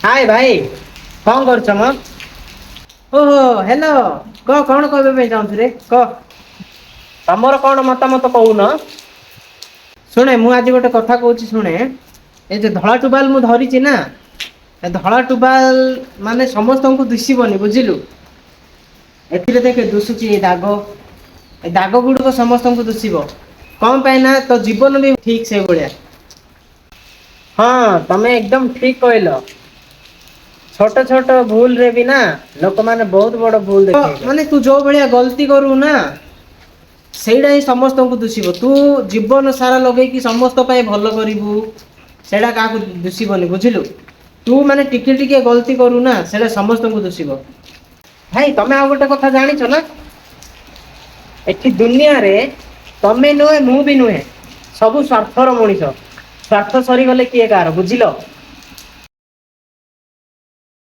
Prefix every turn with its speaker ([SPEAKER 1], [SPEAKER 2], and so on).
[SPEAKER 1] हाय भाई कौन कर म ओहो हेलो कौन कहबे पे चाहूँ रे कह तमर कौन मतामत कहून शुणे मु आज गोटे कथा कहूँ शुणे ए जो धला टुबाल मु धरी ना ए धला टुबाल माने समस्त को दिशबनी बुझिलु एथिरे देखे दुसुची दाग ए दाग गुड़िक समस्त को दुषिब कौन पाई ना तो जीवन भी ठीक से भाया हाँ तमें एकदम ठीक कहल छोट छोट भूल रे भी ना लोक माने बहुत बड़ भूल देखे माने तू जो भाया गलती करू ना सेटा ही समस्त को दुषिब तू जीवन सारा लगे कि समस्त भल करू सेटा क्या दुषिबनी बुझिलु तू माने टिके टिके गलती करू ना सेटा समस्त को दुषिब भाई तमें आ गोटे कथा जानिछ ना एठी दुनिया रे तमें नुहे मु भी नुहे सब स्वार्थर मनीष स्वार्थ सरी गले किए कार बुझिल